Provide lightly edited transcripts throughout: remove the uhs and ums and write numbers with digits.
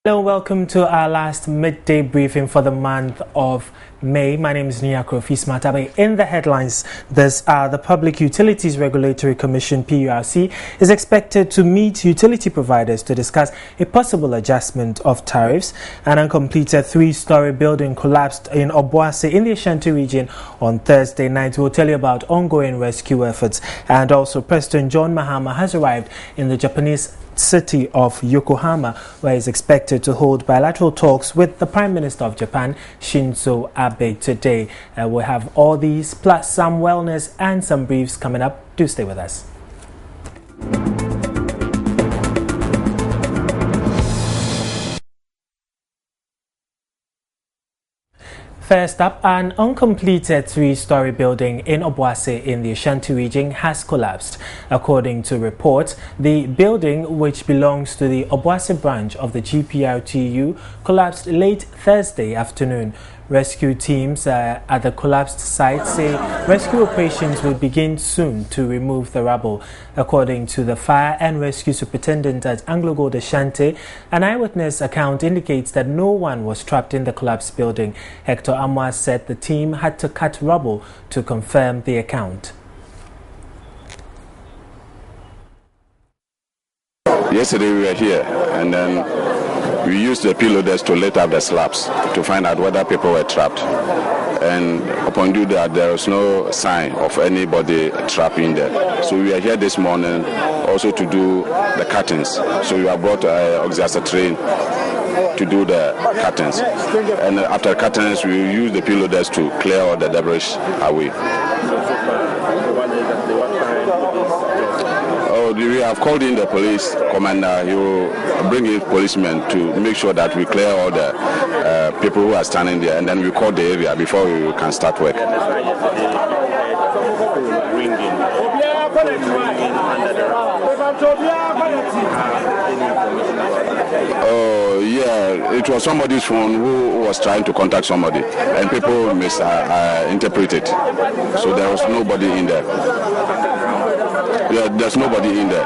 Hello, welcome to our last midday briefing for the month of May. My name is Niakro Fismatabe. In the headlines, the Public Utilities Regulatory Commission (PURC) is expected to meet utility providers to discuss a possible adjustment of tariffs. An uncompleted three-story building collapsed in Obuasi in the Ashanti region on Thursday night. We'll tell you about ongoing rescue efforts, and also President John Mahama has arrived in the Japanese city of Yokohama, where he is expected to hold bilateral talks with the Prime Minister of Japan, Shinzo Abe, today. We'll have all these plus some wellness and some briefs coming up. Do stay with us. First up, an uncompleted three-story building in Obuasi in the Ashanti region has collapsed. According to reports, the building, which belongs to the Obuasi branch of the GPRTU, collapsed late Thursday afternoon. Rescue teams at the collapsed site say rescue operations will begin soon to remove the rubble. According to the Fire and Rescue Superintendent at Anglo Gold Ashanti, an eyewitness account indicates that no one was trapped in the collapsed building. Hector Amwa said the team had to cut rubble to confirm the account. Yesterday we were here, and then we used the payloaders to lift up the slabs to find out whether people were trapped. And upon doing that, there was no sign of anybody trapped in there. So we are here this morning also to do the curtains. So we have brought a train to do the curtains. And after curtains, we use the payloaders to clear all the debris away. We have called in the police commander. He will bring in policemen to make sure that we clear all the people who are standing there, and then we call the area before we can start work. Oh yeah, it was somebody's phone who was trying to contact somebody, and people misinterpreted. So there was nobody in there. Yeah, there's nobody in there.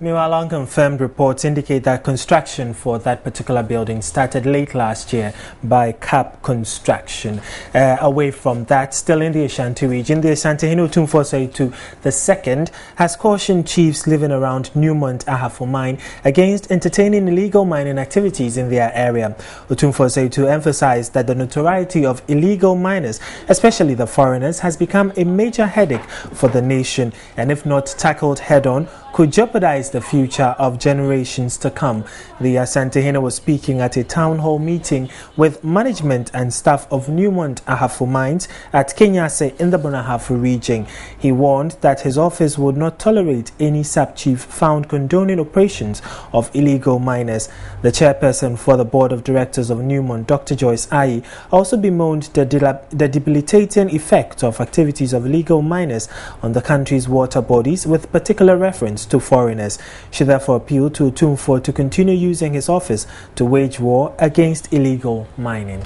Meanwhile, unconfirmed reports indicate that construction for that particular building started late last year by Cap Construction. Away from that, still in the Ashanti region, the Asante Hino Otumfuo II has cautioned chiefs living around Newmont Ahafo Mine against entertaining illegal mining activities in their area. Otumfuo II emphasized that the notoriety of illegal miners, especially the foreigners, has become a major headache for the nation, and if not tackled head-on, could jeopardize the future of generations to come. The Asante Hino was speaking at a town hall meeting with management and staff of Newmont Ahafo Mines at Kenyase in the Bonahafo region. He warned that his office would not tolerate any sub-chief found condoning operations of illegal miners. The chairperson for the board of directors of Newmont, Dr. Joyce Ayi, also bemoaned the debilitating effect of activities of illegal miners on the country's water bodies, with particular reference to foreigners. She therefore appealed to Otumfuo to continue using his office to wage war against illegal mining.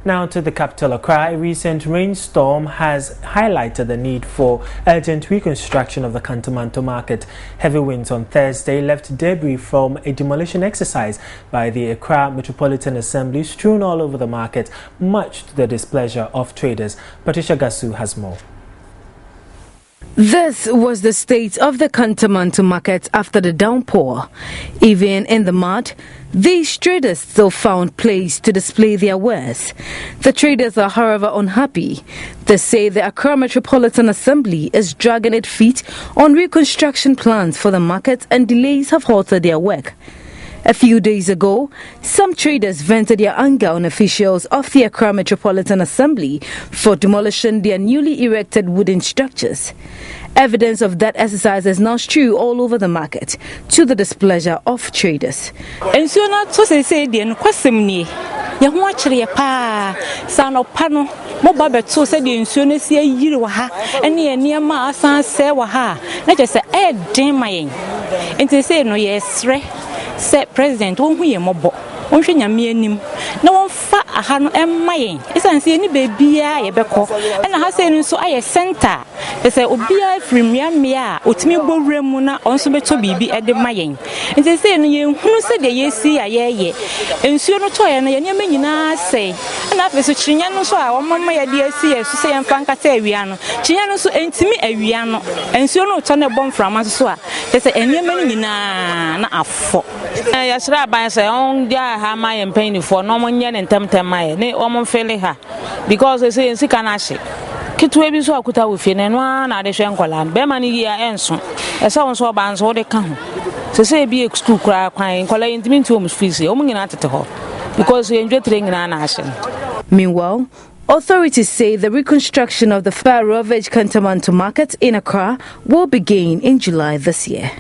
Now to the capital, Accra. A recent rainstorm has highlighted the need for urgent reconstruction of the Canto market. Heavy winds on Thursday left debris from a demolition exercise by the Accra Metropolitan Assembly strewn all over the market, much to the displeasure of traders. Patricia Gasu has more. This was the state of the Canto market after the downpour. Even in the mud, these traders still found place to display their wares. The traders are, however, unhappy. They say the Accra Metropolitan Assembly is dragging its feet on reconstruction plans for the market, and delays have halted their work. A few days ago, some traders vented their anger on officials of the Accra Metropolitan Assembly for demolishing their newly erected wooden structures. Evidence of that exercise is now strewn all over the market, to the displeasure of traders. President, onhwe mobo onhwe nyame anim na wonfa aha no emayen esan se ni bebia ye beko na ha se ni so aye center se obia frimiamia otimi bowura mu na onso beto bibi e de mayen nti se no ye hunu se de yesi ayeye ensuo no toye no ye nyama nyina se na afi so chinya no so a omama ye de asi ye so se ye mfa nkata awia no chinya no so entimi awia no ensuo no to na bom frama so a se enyama nyina na afo ya sra ban se on dia ha ma ye mpani fo no mo nye ne ntemtem ma ye ne o mo fele ha because se nsika na hye kitwe bi so akuta wo fie ne no na de hwe nkola be ma ni ya enso ese won so ba nso de ka ho se bi school kra kwan nkola intimi nti o mo fees o mo nyina atete ho because you enjoy training na hye. Meanwhile, authorities say the reconstruction of the Farovej Canto market in Accra will begin in July this year.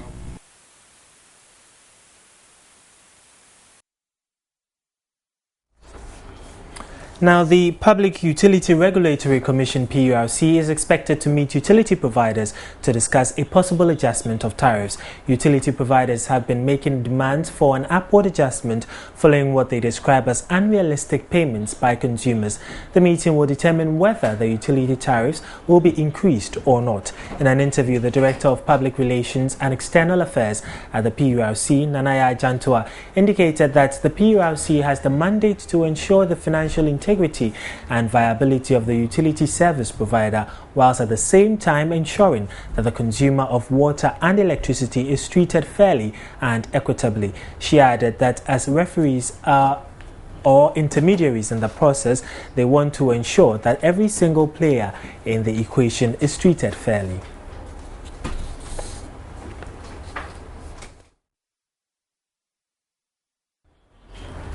Now, the Public Utility Regulatory Commission (PURC) is expected to meet utility providers to discuss a possible adjustment of tariffs. Utility providers have been making demands for an upward adjustment following what they describe as unrealistic payments by consumers. The meeting will determine whether the utility tariffs will be increased or not. In an interview, the Director of Public Relations and External Affairs at the PURC, Nanaya Jantua, indicated that the PURC has the mandate to ensure the financial integrity and viability of the utility service provider, whilst at the same time ensuring that the consumer of water and electricity is treated fairly and equitably. She added that as referees or intermediaries in the process, they want to ensure that every single player in the equation is treated fairly.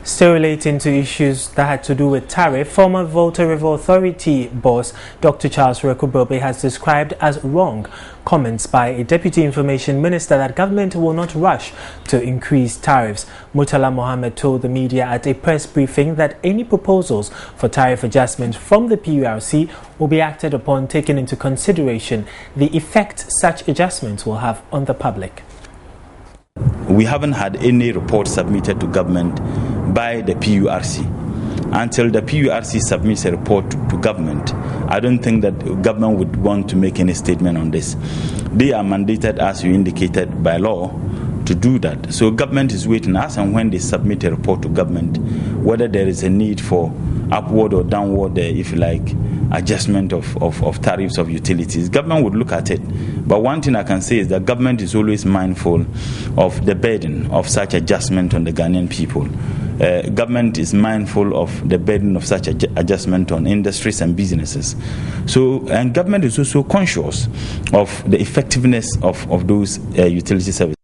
Still relating to issues that had to do with tariff, former Volta River Authority boss Dr. Charles Rekubobe has described as wrong comments by a Deputy Information Minister that government will not rush to increase tariffs. Murtala Mohammed told the media at a press briefing that any proposals for tariff adjustment from the PURC will be acted upon, taking into consideration the effect such adjustments will have on the public. We haven't had any report submitted to government by the PURC. Until the PURC submits a report to government, I don't think that government would want to make any statement on this. They are mandated, as you indicated, by law to do that. So government is waiting as and when they submit a report to government, whether there is a need for upward or downward, if you like, adjustment of tariffs of utilities. Government would look at it. But one thing I can say is that government is always mindful of the burden of such adjustment on the Ghanaian people. Government is mindful of the burden of such adjustment on industries and businesses. So, and government is also conscious of the effectiveness of those utility services.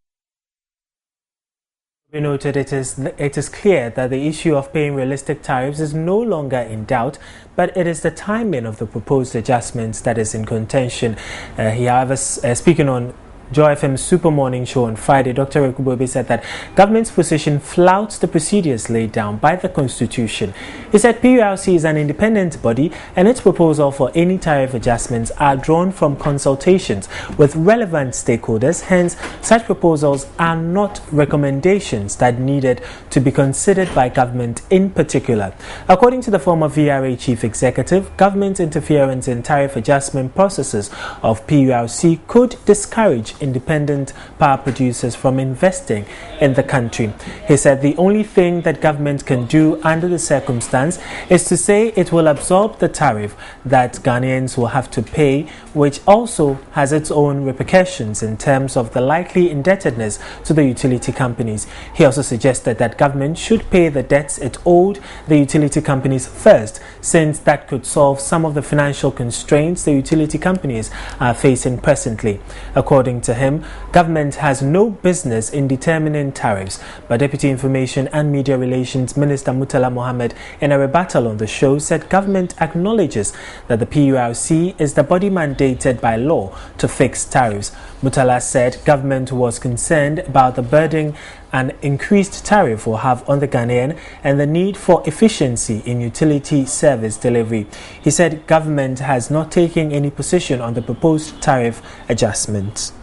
We noted it is clear that the issue of paying realistic tariffs is no longer in doubt, but it is the timing of the proposed adjustments that is in contention. He, however, speaking on Joy FM's Super Morning Show on Friday, Dr. Rekubobe said that government's position flouts the procedures laid down by the Constitution. He said PURC is an independent body and its proposal for any tariff adjustments are drawn from consultations with relevant stakeholders. Hence, such proposals are not recommendations that needed to be considered by government in particular. According to the former VRA Chief Executive, government interference in tariff adjustment processes of PURC could discourage independent power producers from investing in the country. He said the only thing that government can do under the circumstance is to say it will absorb the tariff that Ghanaians will have to pay, which also has its own repercussions in terms of the likely indebtedness to the utility companies. He also suggested that government should pay the debts it owed the utility companies first, since that could solve some of the financial constraints the utility companies are facing presently. According to him, government has no business in determining tariffs, but Deputy Information and Media Relations Minister Murtala Mohammed, in a rebuttal on the show, said government acknowledges that the PURC is the body mandated by law to fix tariffs. Murtala said government was concerned about the burden an increased tariff will have on the Ghanaian and the need for efficiency in utility service delivery. He said government has not taken any position on the proposed tariff adjustments.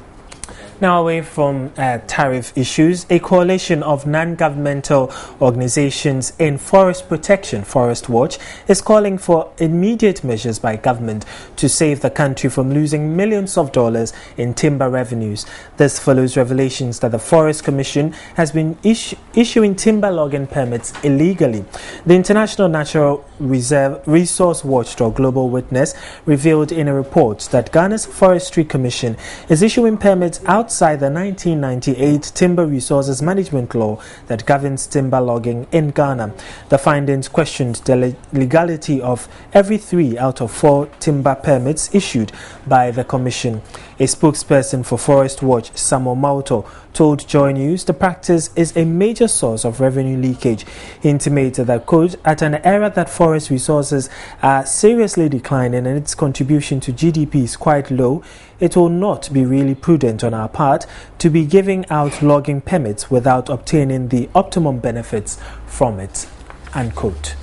Now, away from tariff issues, a coalition of non-governmental organizations in forest protection, Forest Watch, is calling for immediate measures by government to save the country from losing millions of dollars in timber revenues. This follows revelations that the Forest Commission has been issuing timber logging permits illegally. The International Natural Resource Watchdog Global Witness revealed in a report that Ghana's Forestry Commission is issuing permits outside the 1998 Timber Resources Management Law that governs timber logging in Ghana. The findings questioned the legality of every 3 out of 4 timber permits issued by the Commission. A spokesperson for Forest Watch, Samuel Mauto, told Joy News the practice is a major source of revenue leakage. He intimated that, quote, at an era that forest resources are seriously declining and its contribution to GDP is quite low, it will not be really prudent on our part to be giving out logging permits without obtaining the optimum benefits from it, unquote.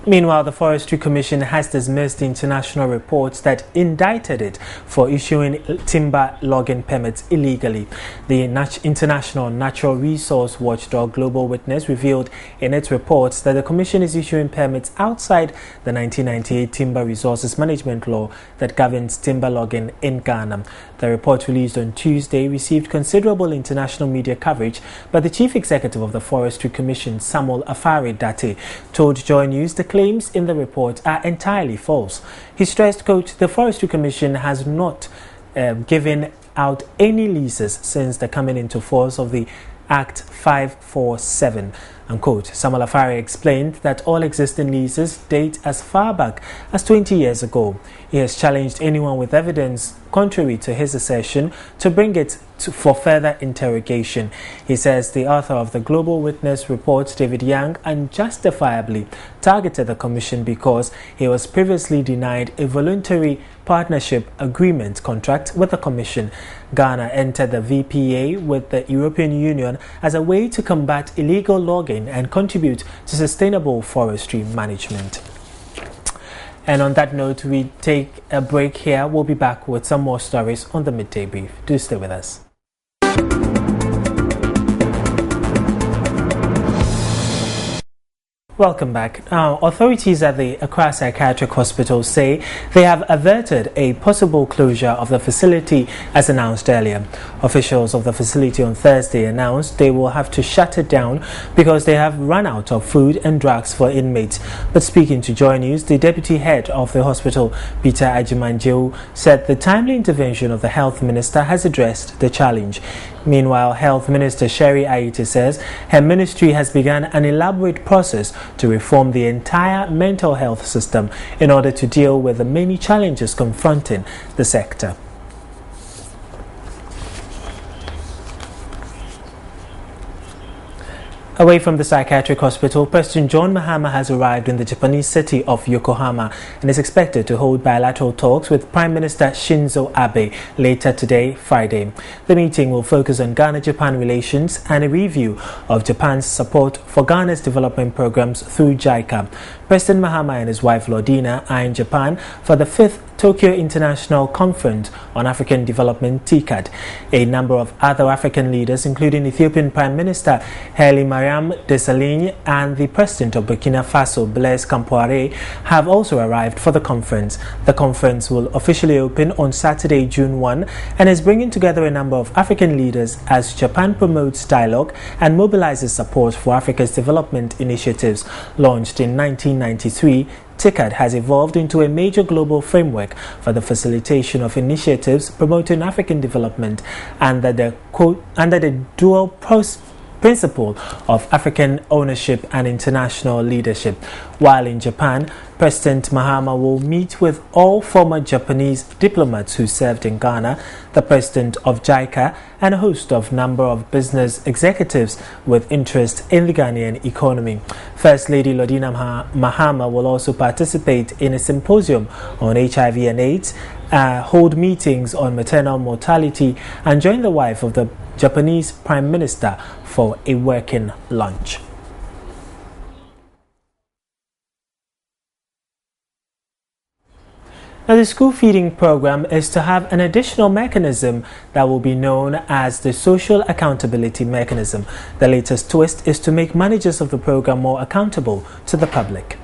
Meanwhile, the Forestry Commission has dismissed international reports that indicted it for issuing timber logging permits illegally. The International Natural Resource Watchdog Global Witness revealed in its reports that the Commission is issuing permits outside the 1998 Timber Resources Management Law that governs timber logging in Ghana. The report, released on Tuesday, received considerable international media coverage, but the Chief Executive of the Forestry Commission, Samuel Afari Date, told Joy News the claims in the report are entirely false. He stressed, quote, the Forestry Commission has not given out any leases since the coming into force of the Act 547. Unquote. Samuel Afari explained that all existing leases date as far back as 20 years ago. He has challenged anyone with evidence contrary to his assertion to bring it for further interrogation. He says the author of the Global Witness report, David Young, unjustifiably targeted the Commission because he was previously denied a voluntary partnership agreement contract with the Commission. Ghana entered the VPA with the European Union as a way to combat illegal logging and contribute to sustainable forestry management. And on that note, we take a break here. We'll be back with some more stories on the Midday Brief. Do stay with us. Welcome back. Authorities at the Accra Psychiatric Hospital say they have averted a possible closure of the facility as announced earlier. Officials of the facility on Thursday announced they will have to shut it down because they have run out of food and drugs for inmates. But speaking to Joy News, the deputy head of the hospital, Peter Ajimanjeu, said the timely intervention of the health minister has addressed the challenge. Meanwhile, Health Minister Sherry Aite says her ministry has begun an elaborate process to reform the entire mental health system in order to deal with the many challenges confronting the sector. Away from the psychiatric hospital, President John Mahama has arrived in the Japanese city of Yokohama and is expected to hold bilateral talks with Prime Minister Shinzo Abe later today, Friday. The meeting will focus on Ghana-Japan relations and a review of Japan's support for Ghana's development programs through JICA. President Mahama and his wife Lordina are in Japan for the 5th Tokyo International Conference on African Development (TICAD). A number of other African leaders, including Ethiopian Prime Minister Haile Mariam Desalegn and the President of Burkina Faso Blaise Compaoré, have also arrived for the conference. The conference will officially open on Saturday, June 1, and is bringing together a number of African leaders as Japan promotes dialogue and mobilizes support for Africa's development initiatives. Launched in 1993, TICAD has evolved into a major global framework for the facilitation of initiatives promoting African development under the dual principle of African ownership and international leadership. While in Japan, President Mahama will meet with all former Japanese diplomats who served in Ghana, the president of JICA, and a host of number of business executives with interest in the Ghanaian economy. First Lady Lordina Mahama will also participate in a symposium on HIV and AIDS, hold meetings on maternal mortality, and join the wife of the Japanese Prime Minister for a working lunch. Now, the school feeding program is to have an additional mechanism that will be known as the social accountability mechanism. The latest twist is to make managers of the program more accountable to the public.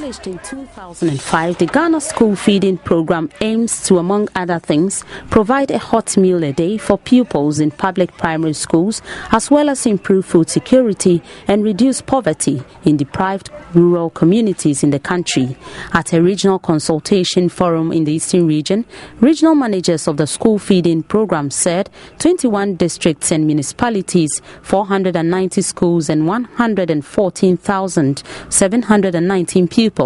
Established in 2005, the Ghana School Feeding Program aims to, among other things, provide a hot meal a day for pupils in public primary schools, as well as improve food security and reduce poverty in deprived rural communities in the country. At a regional consultation forum in the Eastern region, regional managers of the School Feeding Program said 21 districts and municipalities, 490 schools and 114,719 pupils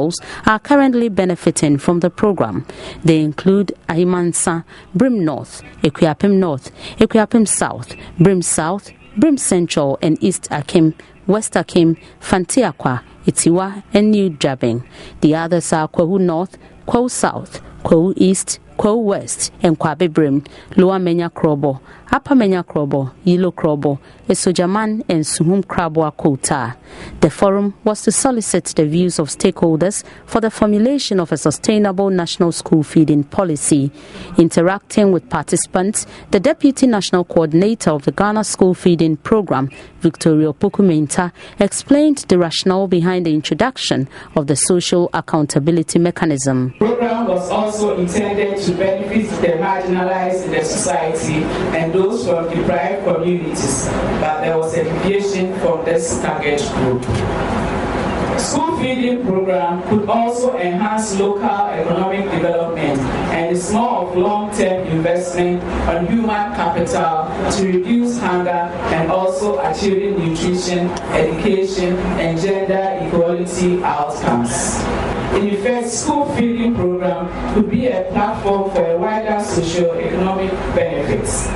are currently benefiting from the program. They include Ahimansa, Brim North, Equiapim South, Brim South, Brim Central and East Akim, West Akim, Fantiakwa, Itiwa and New Jabing. The others are Kwahu North, Kwahu South, Kwahu East, Kwahu West and Kwabe Brim, Lower Menya Krobo, Upper Menya Krobo, Yilo Krobo, Esojaman and Suhum Krabwa Kota. The forum was to solicit the views of stakeholders for the formulation of a sustainable national school feeding policy. Interacting with participants, the Deputy National Coordinator of the Ghana School Feeding Program, Victoria Pokumenta, explained the rationale behind the introduction of the social accountability mechanism. The program was also intended to benefit the marginalized in the society and those from deprived communities, but there was a deviation from this target group. School feeding program could also enhance local economic development and is more of long-term investment on human capital to reduce hunger and also achieving nutrition, education, and gender equality outcomes. In effect, school feeding program could be a platform for a wider socio-economic benefits.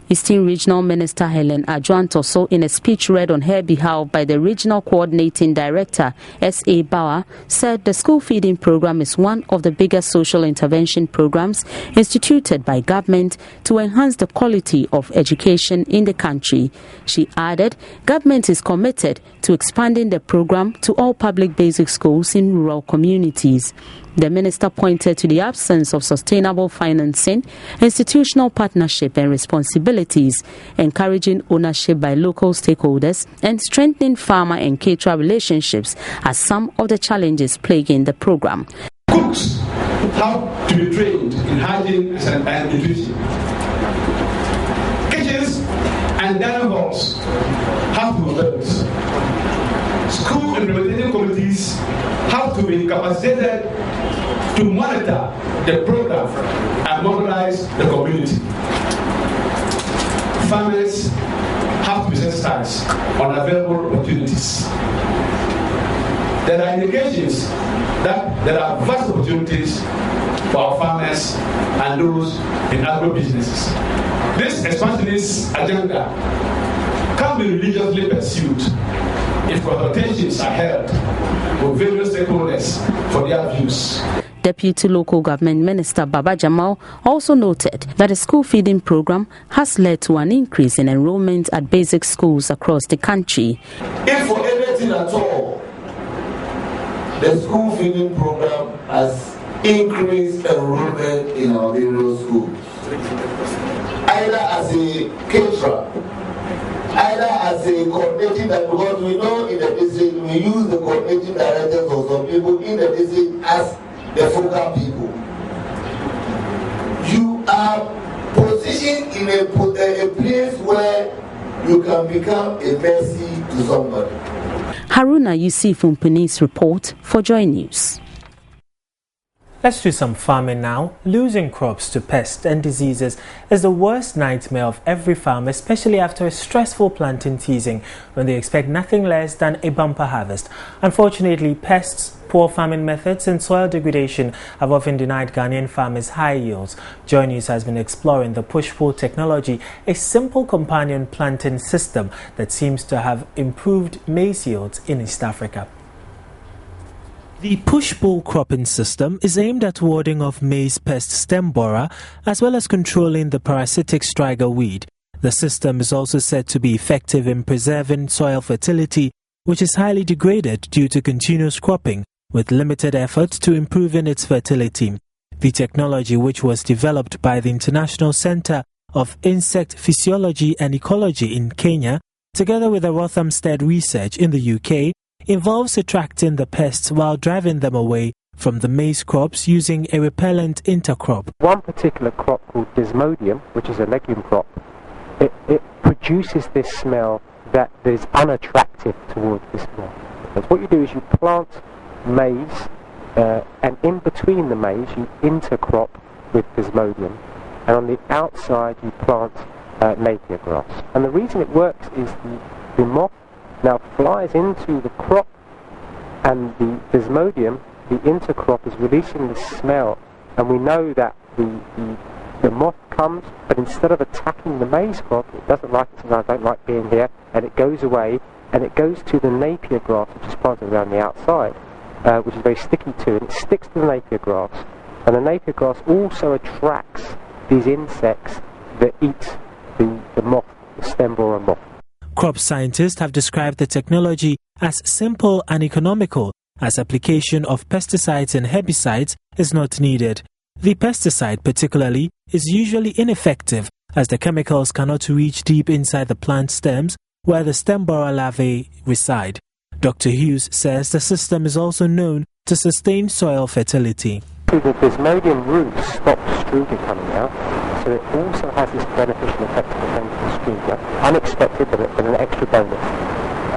Eastern Regional Minister Helen Adjuantoso, in a speech read on her behalf by the Regional Coordinating Director, S.A. Bauer, said the school feeding program is one of the biggest social intervention programs instituted by government to enhance the quality of education in the country. She added, government is committed to expanding the program to all public basic schools in rural communities. The minister pointed to the absence of sustainable financing, institutional partnership and responsibilities, encouraging ownership by local stakeholders, and strengthening farmer and caterer relationships as some of the challenges plaguing the program. Cooks have to be trained in hygiene and nutrition. Kitchens and dining halls have to be built. School implementation committees have to be capacitated to monitor the program and mobilize the community. Farmers have to be sensitized on available opportunities. There are indications that there are vast opportunities for our farmers and those in agro-businesses. This expansionist agenda can be religiously pursued if consultations are held with various stakeholders for their views. Deputy Local Government Minister Baba Jamal also noted that the school feeding program has led to an increase in enrollment at basic schools across the country. If for anything at all, the school feeding program has increased enrollment in our various schools, either as a caterer, either as a coordinating director, because we know in the district we use the coordinating directors or some people in the district as the focal people. You are positioned in a place where you can become a mercy to somebody. Haruna Yusuf Mpuni's report for Joy News. Let's do some farming now. Losing crops to pests and diseases is the worst nightmare of every farmer, especially after a stressful planting season when they expect nothing less than a bumper harvest. Unfortunately, pests, poor farming methods and soil degradation have often denied Ghanaian farmers high yields. Joy News has been exploring the push-pull technology, a simple companion planting system that seems to have improved maize yields in East Africa. The push-pull cropping system is aimed at warding off maize pest stem borer as well as controlling the parasitic striga weed. The system is also said to be effective in preserving soil fertility, which is highly degraded due to continuous cropping with limited effort to improving its fertility. The technology, which was developed by the International Center of Insect Physiology and Ecology in Kenya, together with the Rothamsted Research in the UK, involves attracting the pests while driving them away from the maize crops using a repellent intercrop. One particular crop called Desmodium, which is a legume crop, it produces this smell that is unattractive towards this moth. Because what you do is you plant maize, and in between the maize you intercrop with Desmodium, and on the outside you plant napier grass. And the reason it works is the moth now flies into the crop, and the Desmodium, the intercrop, is releasing the smell, and we know that the moth comes, but instead of attacking the maize crop, it doesn't like it, says, I don't like being here, and it goes away, and it goes to the napier grass, which is planted around the outside, which is very sticky too, and it sticks to the napier grass, and the napier grass also attracts these insects that eat the moth, the stem borer moth. Crop scientists have described the technology as simple and economical, as application of pesticides and herbicides is not needed. The pesticide particularly is usually ineffective, as the chemicals cannot reach deep inside the plant stems where the stem borer larvae reside. Dr. Hughes says the system is also known to sustain soil fertility. The Desmodium roots stop strudel coming out, so it also has this beneficial effect of preventing strudel. Unexpected, but an extra bonus.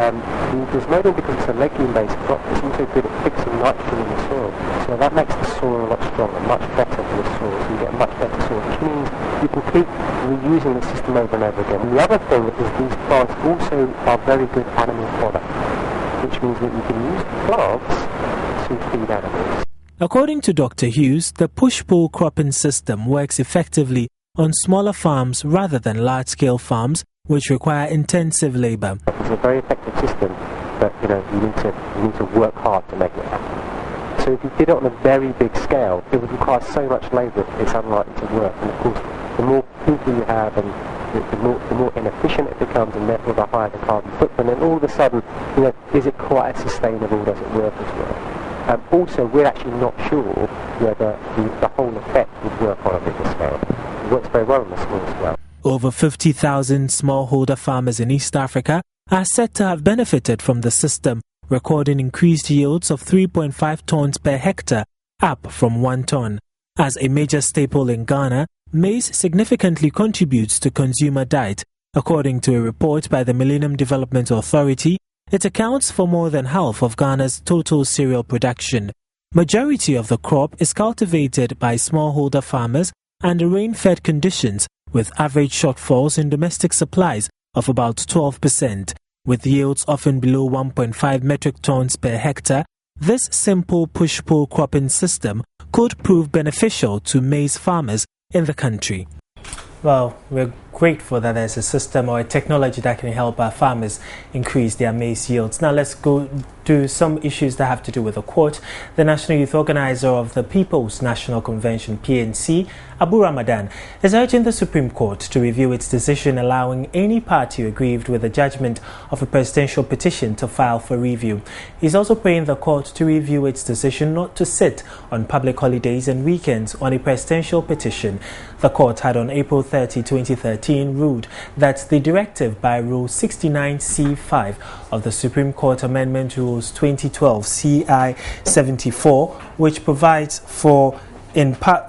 The Desmodium, because it's a legume-based crop, is also good at fixing nitrogen in the soil. So that makes the soil a lot stronger, much better for the soil, so you get a much better soil, which means you can keep reusing the system over and over again. And the other thing is these plants also are very good animal fodder, which means that you can use plants to feed animals. According to Dr. Hughes, the push-pull cropping system works effectively on smaller farms rather than large-scale farms, which require intensive labor. It's a very effective system, but you need to work hard to make it happen. So if you did it on a very big scale, it would require so much labor, it's unlikely to work. And of course, the more people you have, and the more inefficient it becomes, and therefore the higher the carbon footprint. And all of a sudden, is it quite sustainable? Does it work as well? Also, we're actually not sure whether the whole effect would work on a bigger scale. It works very well on a small scale. Over 50,000 smallholder farmers in East Africa are said to have benefited from the system, recording increased yields of 3.5 tons per hectare, up from 1 ton. As a major staple in Ghana, maize significantly contributes to consumer diet. According to a report by the Millennium Development Authority, it accounts for more than half of Ghana's total cereal production. Majority of the crop is cultivated by smallholder farmers under rain-fed conditions, with average shortfalls in domestic supplies of about 12%. With yields often below 1.5 metric tons per hectare, this simple push-pull cropping system could prove beneficial to maize farmers in the country. Well, we're grateful that there's a system or a technology that can help our farmers increase their maize yields. Now let's go to some issues that have to do with the court. The National Youth Organizer of the People's National Convention, PNC, Abu Ramadan, is urging the Supreme Court to review its decision allowing any party aggrieved with the judgment of a presidential petition to file for review. He's also praying the court to review its decision not to sit on public holidays and weekends on a presidential petition. The court had on April 30, 2013 ruled that the directive by Rule 69C5 of the Supreme Court Amendment Rules 2012 CI 74, which provides in part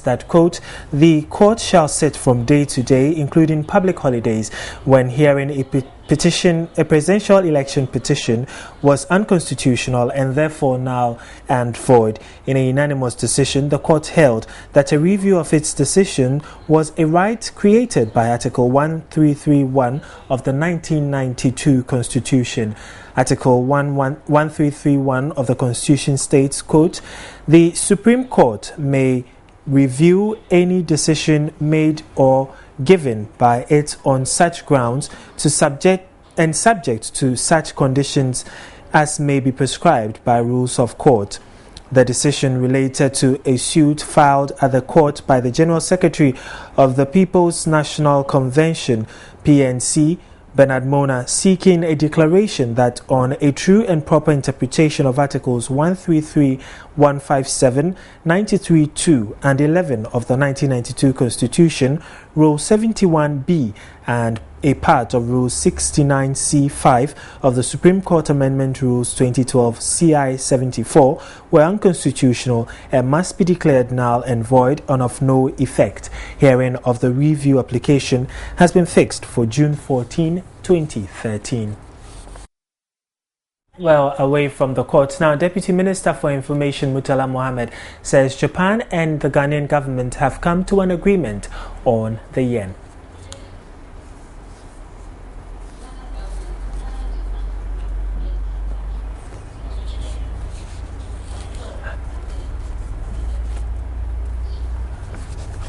that, quote, the court shall sit from day to day, including public holidays, when hearing a presidential election petition was unconstitutional and therefore null and void. In a unanimous decision, the court held that a review of its decision was a right created by Article 1331 of the 1992 Constitution. Article 1331 of the Constitution states, quote, the Supreme Court may review any decision made or given by it on such grounds subject to such conditions as may be prescribed by rules of court. The decision related to a suit filed at the court by the General Secretary of the People's National Convention, PNC, Bernard Mona, seeking a declaration that on a true and proper interpretation of Articles 133, 157, 93(2) and 11 of the 1992 Constitution, Rule 71B, and a part of Rule 69C5 of the Supreme Court Amendment Rules 2012 CI 74 were unconstitutional and must be declared null and void and of no effect. Hearing of the review application has been fixed for June 14, 2013. Well, away from the courts now, Deputy Minister for Information Murtala Mohammed says Japan and the Ghanaian government have come to an agreement on the yen.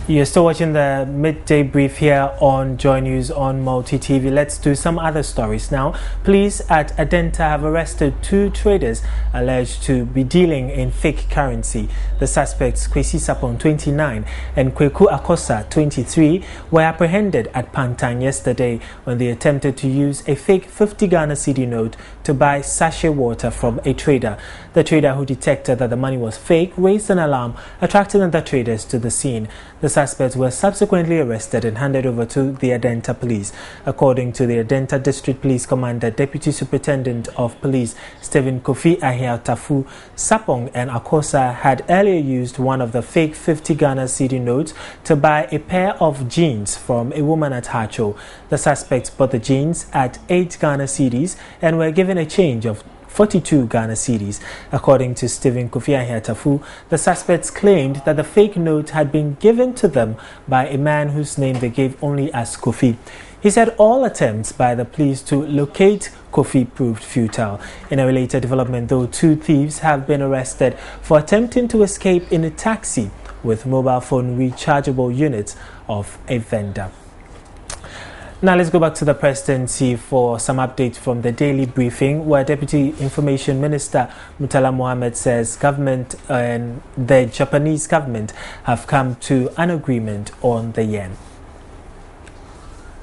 You're still watching the midday brief here on Joy News on Multi TV. Let's do some other stories now. Police at Adenta have arrested 2 traders alleged to be dealing in fake currency. The suspects, Kwesi Sapon, 29, and Kweku Akosa, 23, were apprehended at Pantang yesterday when they attempted to use a fake 50 Ghana cedi note to buy sachet water from a trader. The trader, who detected that the money was fake, raised an alarm, attracting other traders to the scene. The suspects were subsequently arrested and handed over to the Adenta police. According to the Adenta District Police Commander, Deputy Superintendent of Police Stephen Kofi Ahiatafu, Sapong and Akosa had earlier used one of the fake 50 Ghana cedi notes to buy a pair of jeans from a woman at Hacho. The suspects bought the jeans at 8 Ghana cedis and were given a change of 42 Ghana cedis. According to Stephen Kofi Ahiatafu, the suspects claimed that the fake note had been given to them by a man whose name they gave only as Kofi. He said all attempts by the police to locate Kofi proved futile. In a related development, though, 2 thieves have been arrested for attempting to escape in a taxi with mobile phone rechargeable units of a vendor. Now let's go back to the presidency for some updates from the daily briefing, where Deputy Information Minister Murtala Mohammed says government and the Japanese government have come to an agreement on the yen.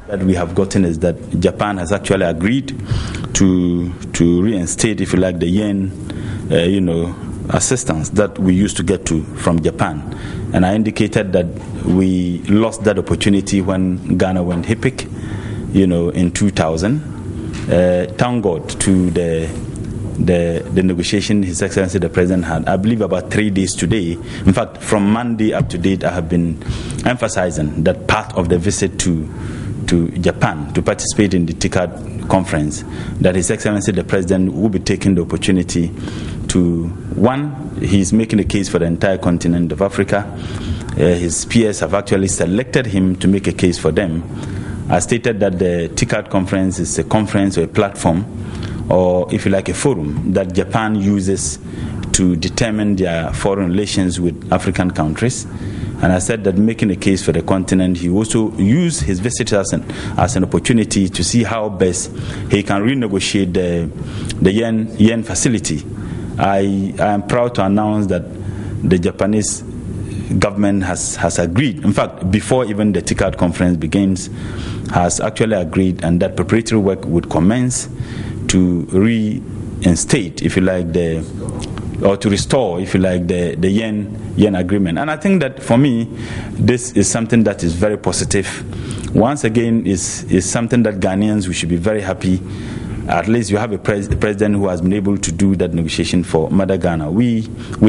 That we have gotten is that Japan has actually agreed to reinstate, if you like, the yen, assistance that we used to get from Japan. And I indicated that we lost that opportunity when Ghana went HIPIC, in 2000. Thank God to the negotiation His Excellency the President had, I believe, about 3 days today. In fact, from Monday up to date, I have been emphasizing that part of the visit to Japan to participate in the TICAD conference, that His Excellency the President will be taking the opportunity to, one, he's making a case for the entire continent of Africa. His peers have actually selected him to make a case for them. I stated that the TICAD conference is a conference or a platform, or if you like, a forum that Japan uses to determine their foreign relations with African countries. And I said that making a case for the continent, he also used his visit as an opportunity to see how best he can renegotiate the yen facility. I am proud to announce that the Japanese government has agreed, in fact, before even the TICAD conference begins, has actually agreed, and that preparatory work would commence to reinstate, if you like, or to restore, if you like, the yen agreement. And I think that for me, this is something that is very positive. Once again, is something that Ghanaians, we should be very happy. At least you have a president who has been able to do that negotiation for Mother Ghana. We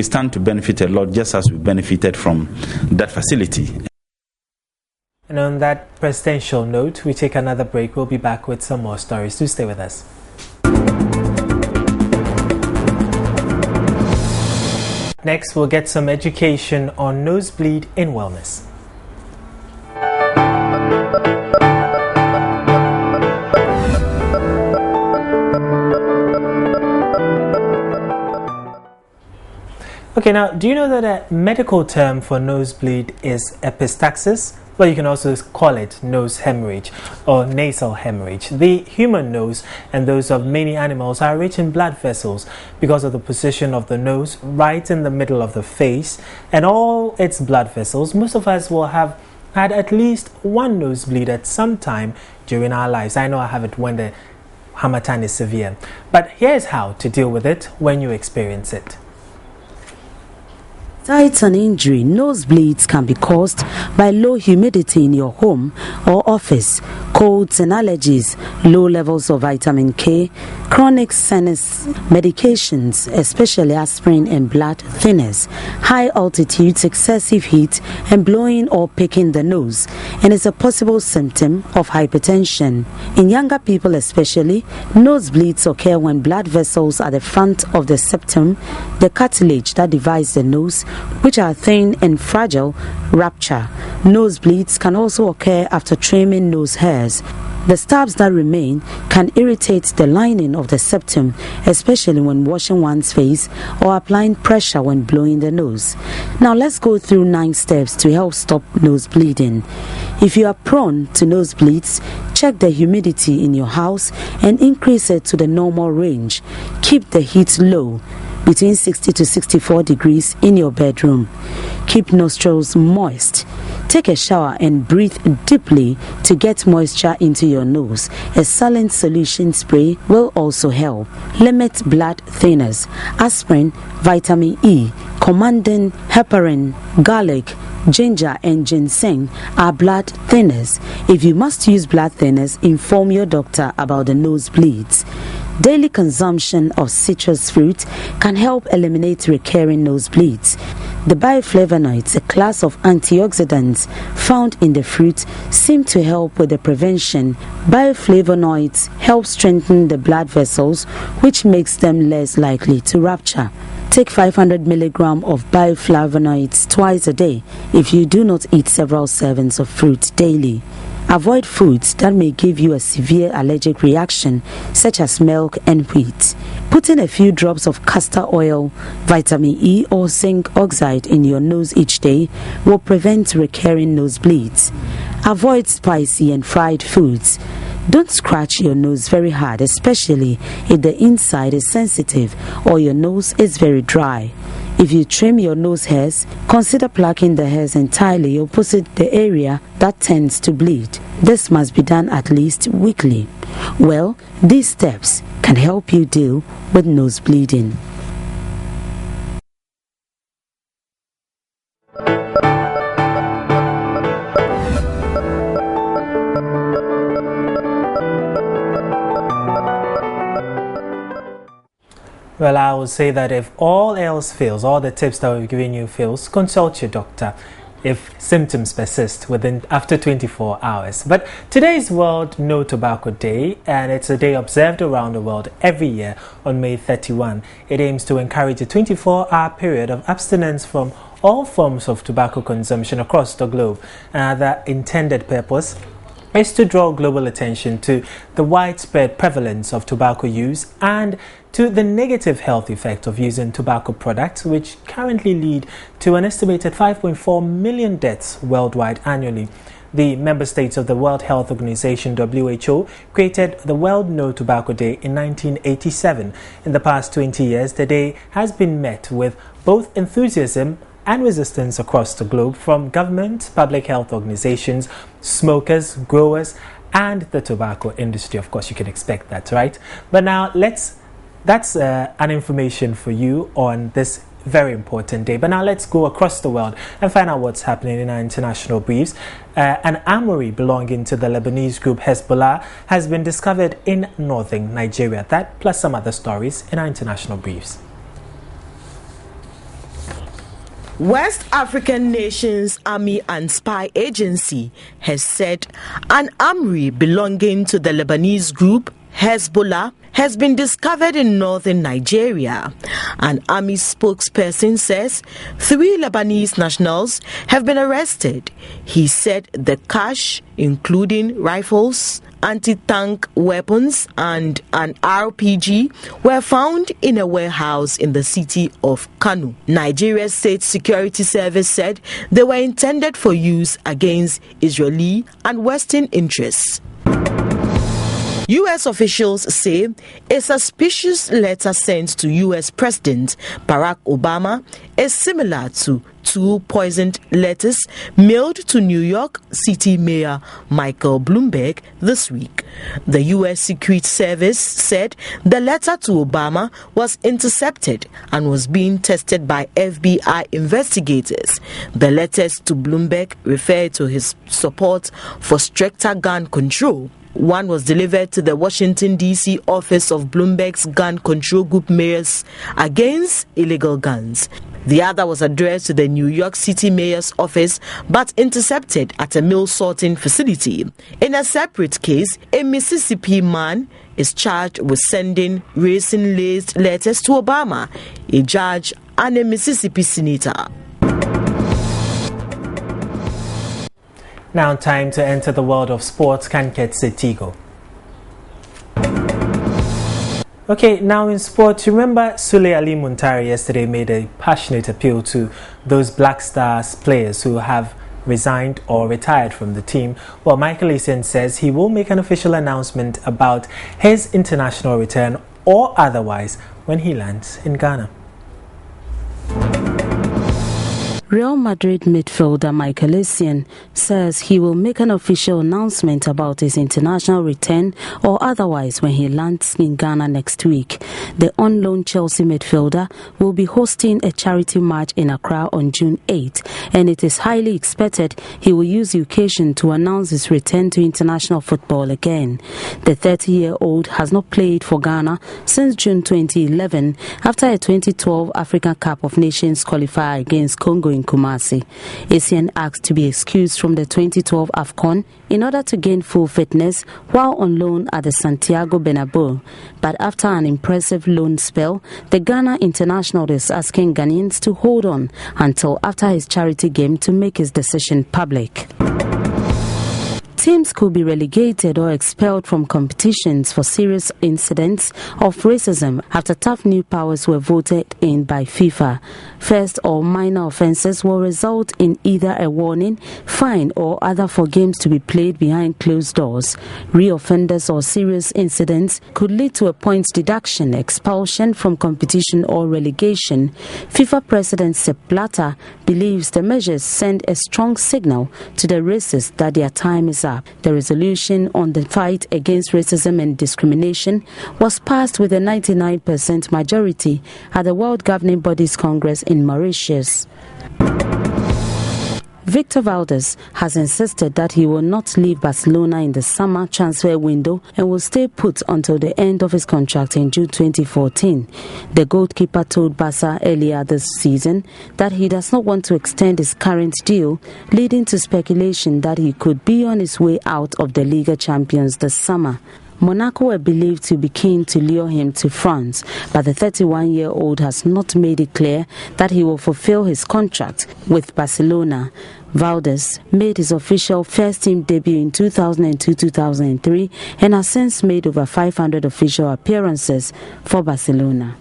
stand to benefit a lot, just as we benefited from that facility. And on that presidential note, we take another break. We'll be back with some more stories. Do stay with us. Next, we'll get some education on nosebleed in wellness. Okay, now, do you know that a medical term for nosebleed is epistaxis? Well, you can also call it nose hemorrhage or nasal hemorrhage. The human nose and those of many animals are rich in blood vessels because of the position of the nose right in the middle of the face and all its blood vessels. Most of us will have had at least one nosebleed at some time during our lives. I know I have it when the harmattan is severe. But here's how to deal with it when you experience it. Besides an injury, nosebleeds can be caused by low humidity in your home or office, colds and allergies, low levels of vitamin K, chronic sinus medications, especially aspirin and blood thinners, high altitudes, excessive heat, and blowing or picking the nose, and is a possible symptom of hypertension. In younger people especially, nosebleeds occur when blood vessels at the front of the septum, the cartilage that divides the nose, which are thin and fragile, rupture. Nosebleeds can also occur after trimming nose hairs. The stubs that remain can irritate the lining of the septum, especially when washing one's face or applying pressure when blowing the nose. Now let's go through 9 steps to help stop nose bleeding. If you are prone to nosebleeds, check the humidity in your house and increase it to the normal range. Keep the heat low, between 60 to 64 degrees in your bedroom. Keep nostrils moist. Take a shower and breathe deeply to get moisture into your nose. A saline solution spray will also help. Limit blood thinners. Aspirin, vitamin E, commanding heparin, garlic, ginger and ginseng are blood thinners. If you must use blood thinners, inform your doctor about the nosebleeds. Daily consumption of citrus fruit can help eliminate recurring nosebleeds. The bioflavonoids, a class of antioxidants found in the fruit, seem to help with the prevention. Bioflavonoids help strengthen the blood vessels, which makes them less likely to rupture. Take 500 mg of bioflavonoids twice a day if you do not eat several servings of fruit daily. Avoid foods that may give you a severe allergic reaction, such as milk and wheat. Put in a few drops of castor oil, vitamin E or zinc oxide in your nose each day will prevent recurring nosebleeds. Avoid spicy and fried foods. Don't scratch your nose very hard, especially if the inside is sensitive or your nose is very dry. If you trim your nose hairs, consider plucking the hairs entirely opposite the area that tends to bleed. This must be done at least weekly. Well, these steps can help you deal with nose bleeding. Well, I would say that if all else fails, all the tips that we've given you fails, consult your doctor if symptoms persist after 24 hours. But today is World No Tobacco Day, and it's a day observed around the world every year on May 31. It aims to encourage a 24-hour period of abstinence from all forms of tobacco consumption across the globe. The intended purpose is to draw global attention to the widespread prevalence of tobacco use and to the negative health effect of using tobacco products, which currently lead to an estimated 5.4 million deaths worldwide annually. The member states of the World Health Organization, WHO, created the World No Tobacco Day in 1987. In the past 20 years, the day has been met with both enthusiasm and resistance across the globe from government, public health organizations, smokers, growers, and the tobacco industry. Of course, you can expect that, right? But now that's an information for you on this very important day. But now let's go across the world and find out what's happening in our international briefs. An armory belonging to the Lebanese group Hezbollah has been discovered in northern Nigeria. That plus some other stories in our international briefs. West African Nations Army and Spy Agency has said an armory belonging to the Lebanese group Hezbollah has been discovered in northern Nigeria. An army spokesperson says 3 Lebanese nationals have been arrested. He said the cache, including rifles, anti-tank weapons and an RPG, were found in a warehouse in the city of Kano. Nigeria's State Security Service said they were intended for use against Israeli and Western interests. U.S. officials say a suspicious letter sent to U.S. President Barack Obama is similar to 2 poisoned letters mailed to New York City Mayor Michael Bloomberg this week. The U.S. Secret Service said the letter to Obama was intercepted and was being tested by FBI investigators. The letters to Bloomberg refer to his support for stricter gun control. One was delivered to the Washington, D.C. office of Bloomberg's Gun Control Group Mayors Against Illegal Guns. The other was addressed to the New York City Mayor's office but intercepted at a mail sorting facility. In a separate case, a Mississippi man is charged with sending raisin-laced letters to Obama, a judge, and a Mississippi senator. Now time to enter the world of sports. Kanket Setigo. Okay, now in sports, remember Sule Ali Muntari yesterday made a passionate appeal to those Black Stars players who have resigned or retired from the team. Well, Michael Essien says he will make an official announcement about his international return or otherwise when he lands in Ghana. Real Madrid midfielder Michael Essien says he will make an official announcement about his international return or otherwise when he lands in Ghana next week. The on-loan Chelsea midfielder will be hosting a charity match in Accra on June 8, and it is highly expected he will use the occasion to announce his return to international football again. The 30-year-old has not played for Ghana since June 2011 after a 2012 African Cup of Nations qualifier against Congo in Kumasi. Essien asked to be excused from the 2012 AFCON in order to gain full fitness while on loan at the Santiago Bernabeu. But after an impressive loan spell, the Ghana international is asking Ghanaians to hold on until after his charity game to make his decision public. Teams could be relegated or expelled from competitions for serious incidents of racism after tough new powers were voted in by FIFA. First, all minor offences will result in either a warning, fine or other for games to be played behind closed doors. Re-offenders or serious incidents could lead to a points deduction, expulsion from competition or relegation. FIFA President Sepp Blatter believes the measures send a strong signal to the racists that their time is up. The resolution on the fight against racism and discrimination was passed with a 99% majority at the World Governing Bodies Congress in Mauritius. Victor Valdes has insisted that he will not leave Barcelona in the summer transfer window and will stay put until the end of his contract in June 2014. The goalkeeper told Barca earlier this season that he does not want to extend his current deal, leading to speculation that he could be on his way out of the Liga Champions this summer. Monaco were believed to be keen to lure him to France, but the 31-year-old has not made it clear that he will fulfill his contract with Barcelona. Valdes made his official first-team debut in 2002-2003 and has since made over 500 official appearances for Barcelona.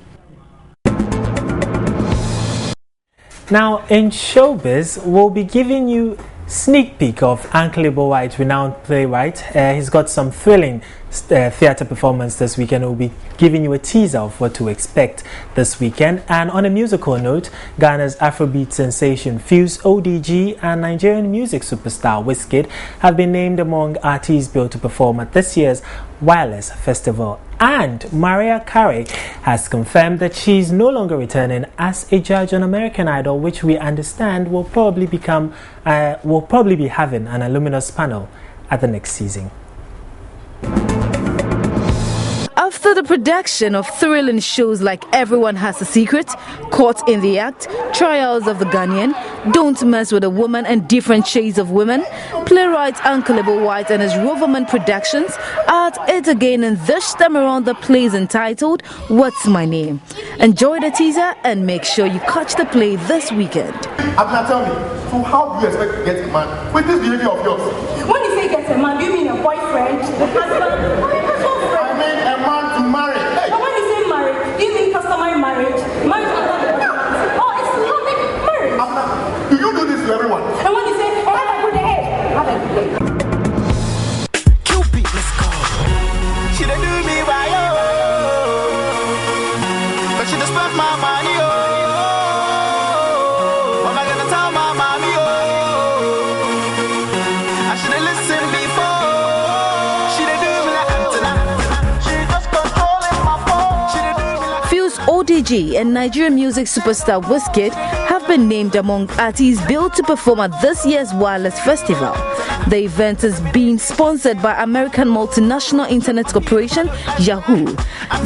Now, in showbiz, we'll be giving you sneak peek of Uncle Ibowhite's renowned playwright. He's got some thrilling theatre performance this weekend. We'll be giving you a teaser of what to expect this weekend. And on a musical note, Ghana's Afrobeat sensation Fuse ODG and Nigerian music superstar Wizkid have been named among artists billed to perform at this year's Wireless Festival. And Mariah Carey has confirmed that she's no longer returning as a judge on American Idol, which we understand will probably be having an alumnus panel at the next season. After the production of thrilling shows like Everyone Has a Secret, Caught in the Act, Trials of the Ghanaian, Don't Mess with a Woman and Different Shades of Women, playwright Uncle Ibowhite and his Roverman Productions are at it again, and this time around the play is entitled What's My Name? Enjoy the teaser and make sure you catch the play this weekend. Abna, tell me, so how do you expect to get a man with this behavior of yours? When you say get a man, do you mean a boyfriend, a husband? Marriage. Hey. But when you say marriage, do you mean customary marriage? Marriage oh, it's public marriage. Do you do this to everyone? And when you say, oh, have a good day, have a good day. Cupid, let's go. She ODG and Nigerian music superstar Wizkid have been named among artists billed to perform at this year's Wireless Festival. The event is being sponsored by American multinational internet corporation Yahoo.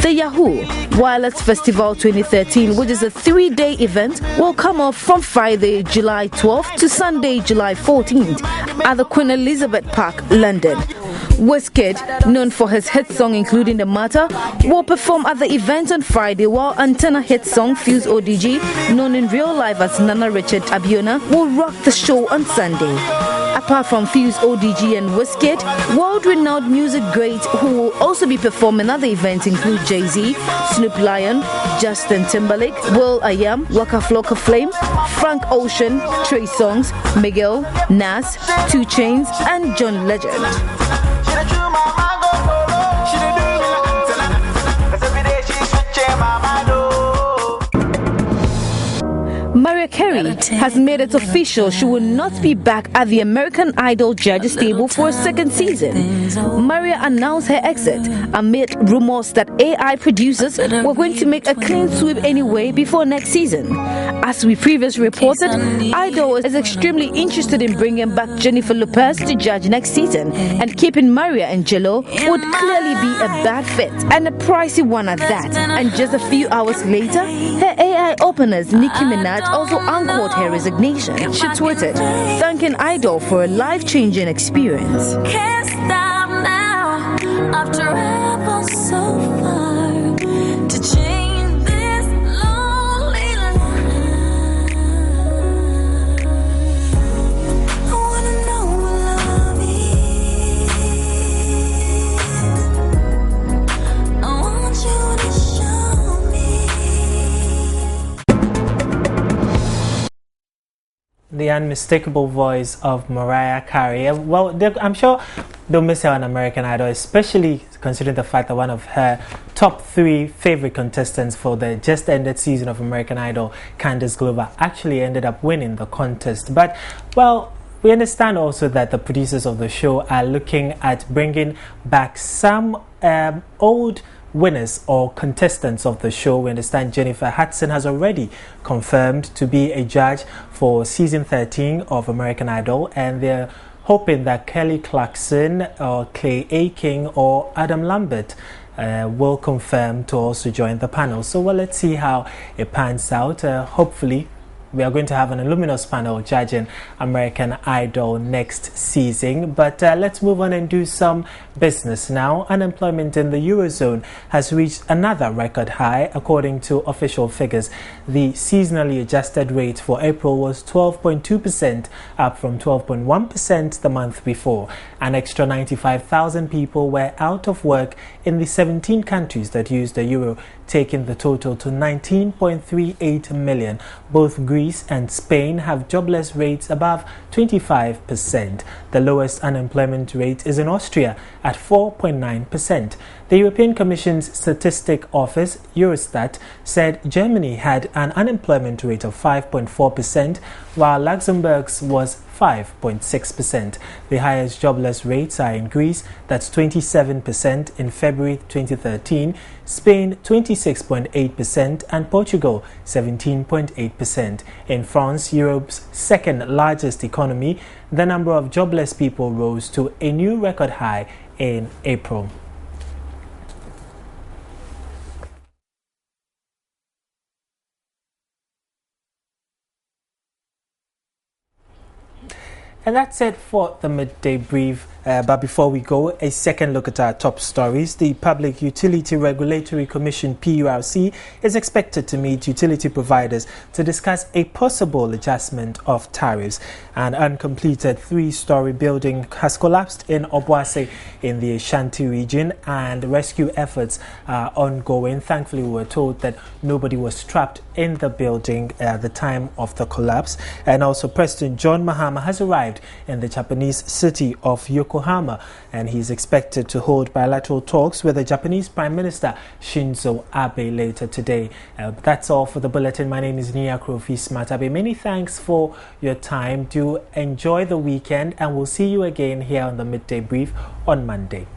The Yahoo Wireless Festival 2013, which is a 3-day event, will come off from Friday, July 12th to Sunday, July 14th at the Queen Elizabeth Park, London. Wizkid, known for his hit song including The Matter, will perform at the event on Friday, while Antenna hit song Fuse ODG, known in real life as Nana Richard Abiona, will rock the show on Sunday. Apart from Fuse ODG and Wizkid, world-renowned music greats who will also be performing at the event include Jay-Z, Snoop Lion, Justin Timberlake, will.i.am, Waka Flocka Flame, Frank Ocean, Trey Songz, Miguel, Nas, 2 Chainz, and John Legend. Mariah Carey has made it official she will not be back at the American Idol judges table for a second season. Mariah announced her exit amid rumors that AI producers were going to make a clean sweep anyway before next season. As we previously reported, Idol is extremely interested in bringing back Jennifer Lopez to judge next season, and keeping Mariah and J.Lo would clearly be a bad fit, and a pricey one at that. And just a few hours later, her AI openers Nicki Minaj also anchored her resignation. She tweeted, thanking Idol for a life-changing experience. Can't stop now, I've traveled so far to change this lonely life. I wanna know what love is. I want you to show me. The unmistakable voice of Mariah Carey. Well, I'm sure they'll miss her on American Idol, especially considering the fact that one of her top 3 favorite contestants for the just ended season of American Idol, Candace Glover, actually ended up winning the contest. But, well, we understand also that the producers of the show are looking at bringing back some old winners or contestants of the show. We understand Jennifer Hudson has already confirmed to be a judge for season 13 of American Idol, and they're hoping that Kelly Clarkson or Clay Aiken or Adam Lambert will confirm to also join the panel. So, well, let's see how it pans out. Hopefully we are going to have an Illuminous panel judging American Idol next season. But let's move on and do some business now. Unemployment in the Eurozone has reached another record high. According to official figures, the seasonally adjusted rate for April was 12.2%, up from 12.1% the month before. An extra 95,000 people were out of work in the 17 countries that use the euro, taking the total to 19.38 million. Both Greece and Spain have jobless rates above 25%. The lowest unemployment rate is in Austria at 4.9%. The European Commission's Statistic Office, Eurostat, said Germany had an unemployment rate of 5.4%, while Luxembourg's was 5.6%. The highest jobless rates are in Greece, that's 27% in February 2013, Spain 26.8%, and Portugal 17.8%. In France, Europe's second largest economy, the number of jobless people rose to a new record high in April. And that's it for the midday brief. But before we go, a second look at our top stories. The Public Utility Regulatory Commission, PURC, is expected to meet utility providers to discuss a possible adjustment of tariffs. An uncompleted 3-story building has collapsed in Obuasi in the Ashanti region, and rescue efforts are ongoing. Thankfully, we were told that nobody was trapped in the building at the time of the collapse. And also, President John Mahama has arrived in the Japanese city of Yokohama, and he's expected to hold bilateral talks with the Japanese Prime Minister Shinzo Abe later today. That's all for the bulletin. My name is Nia Krofi Smatabe. Many thanks for your time. Do enjoy the weekend, and we'll see you again here on the Midday Brief on Monday.